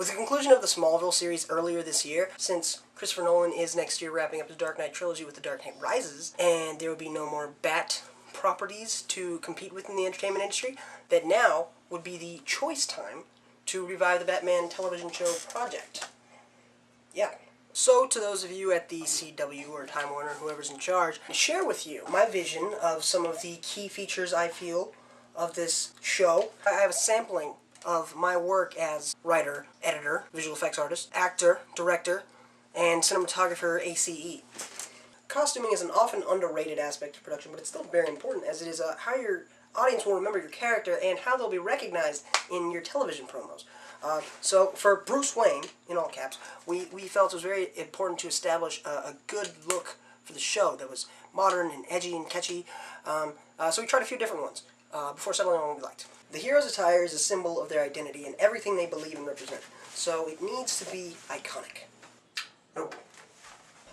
With the conclusion of the Smallville series earlier this year, since Christopher Nolan is next year wrapping up his Dark Knight trilogy with The Dark Knight Rises, and there will be no more Bat properties to compete with in the entertainment industry, that now would be the choice time to revive the Batman television show project. Yeah. So, to those of you at the CW or Time Warner, whoever's in charge, I share with you my vision of some of the key features I feel of this show. I have a sampling of my work as writer, editor, visual effects artist, actor, director, and cinematographer ACE. Costuming is an often underrated aspect of production, but it's still very important, as it is how your audience will remember your character and how they'll be recognized in your television promos. So for Bruce Wayne, in all caps, we felt it was very important to establish a good look for the show that was modern and edgy and catchy. So we tried a few different ones before settling on what we liked. The hero's attire is a symbol of their identity and everything they believe and represent, so it needs to be iconic. Nope.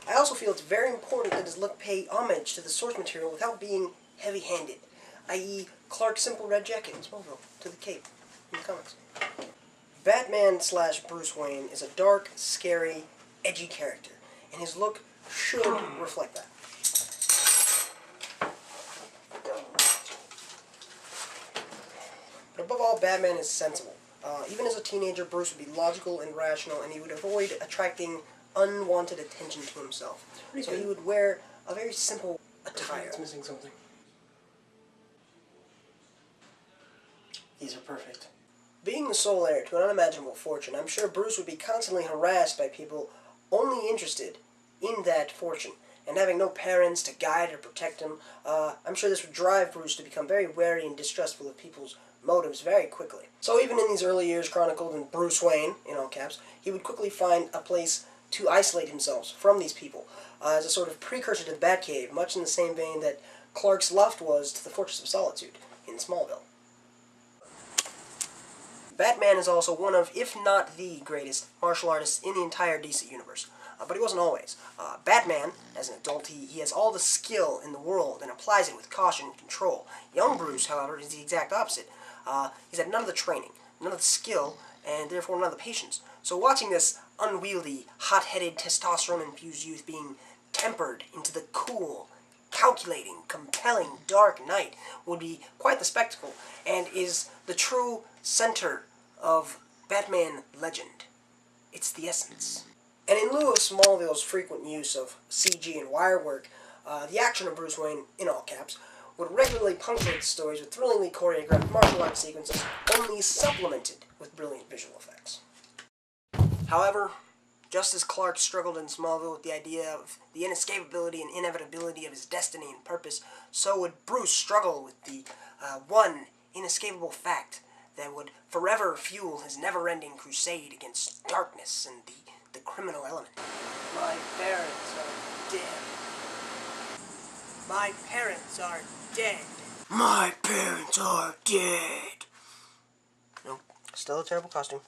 I also feel it's very important that his look pay homage to the source material without being heavy-handed, i.e. Clark's simple red jacket in Smallville to the cape in the comics. Batman/Bruce Wayne is a dark, scary, edgy character, and his look should reflect that. But above all, Batman is sensible. Even as a teenager, Bruce would be logical and rational, and he would avoid attracting unwanted attention to himself. So he would wear a very simple attire. It's missing something. These are perfect. Being the sole heir to an unimaginable fortune, I'm sure Bruce would be constantly harassed by people only interested in that fortune, and having no parents to guide or protect him, I'm sure this would drive Bruce to become very wary and distrustful of people's motives very quickly. So even in these early years chronicled in Bruce Wayne, in all caps, he would quickly find a place to isolate himself from these people, as a sort of precursor to the Batcave, much in the same vein that Clark's loft was to the Fortress of Solitude in Smallville. Batman is also one of, if not the greatest, martial artists in the entire DC universe. But he wasn't always. Batman, as an adult, he has all the skill in the world and applies it with caution and control. Young Bruce, however, is the exact opposite. He's had none of the training, none of the skill, and therefore none of the patience. So watching this unwieldy, hot-headed, testosterone-infused youth being tempered into the cool, calculating, compelling Dark Knight would be quite the spectacle, and is the true center of Batman legend. It's the essence. And in lieu of Smallville's frequent use of CG and wire work, the action of Bruce Wayne, in all caps, would regularly punctuate the stories with thrillingly choreographed martial arts sequences, only supplemented with brilliant visual effects. However, just as Clark struggled in Smallville with the idea of the inescapability and inevitability of his destiny and purpose, so would Bruce struggle with the one inescapable fact that would forever fuel his never-ending crusade against darkness and the criminal element. My parents are dead. My parents are dead. My parents are dead. Nope. Still a terrible costume.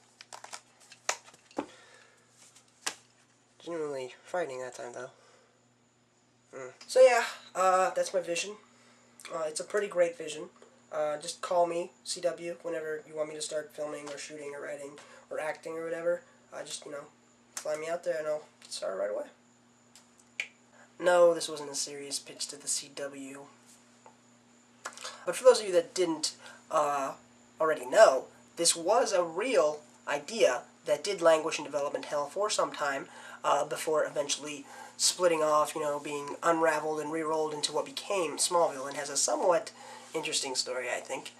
Genuinely frightening that time, though. So yeah, that's my vision. It's a pretty great vision. Just call me, CW, whenever you want me to start filming or shooting or writing or acting or whatever. Just, fly me out there and I'll start right away. No, this wasn't a serious pitch to the CW. But for those of you that didn't already know, this was a real idea that did languish in development hell for some time before eventually splitting off, being unraveled and re-rolled into what became Smallville, and has a somewhat interesting story, I think.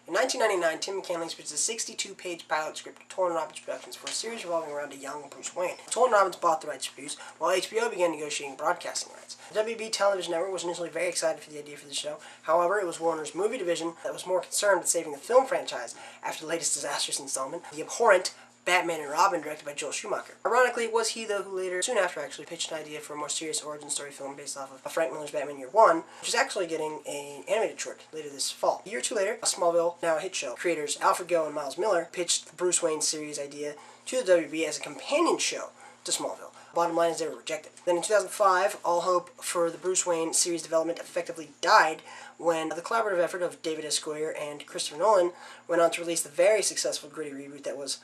In 1999, Tim McCann pitched a 62-page pilot script to Torn Robbins Productions for a series revolving around a young Bruce Wayne. Torn Robbins bought the rights to produce, while HBO began negotiating broadcasting rights. The WB television network was initially very excited for the idea for the show. However, it was Warner's movie division that was more concerned with saving the film franchise after the latest disastrous installment, the abhorrent Batman and Robin, directed by Joel Schumacher. Ironically, it was he, though, who later, soon after, actually pitched an idea for a more serious origin story film based off of Frank Miller's Batman Year One, which is actually getting an animated short later this fall. A year or two later, Smallville, now a hit show, creators Alfred Goh and Miles Miller pitched the Bruce Wayne series idea to the WB as a companion show to Smallville. Bottom line is they were rejected. Then in 2005, all hope for the Bruce Wayne series development effectively died when the collaborative effort of David S. Goyer and Christopher Nolan went on to release the very successful gritty reboot that was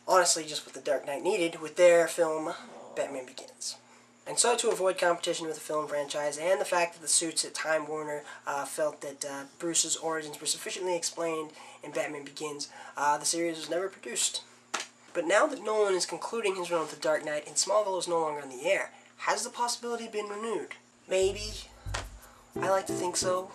honestly just what the Dark Knight needed with their film Batman Begins. And so, to avoid competition with the film franchise, and the fact that the suits at Time Warner felt that Bruce's origins were sufficiently explained in Batman Begins, the series was never produced. But now that Nolan is concluding his run with the Dark Knight and Smallville is no longer in the air, has the possibility been renewed? Maybe. I like to think so.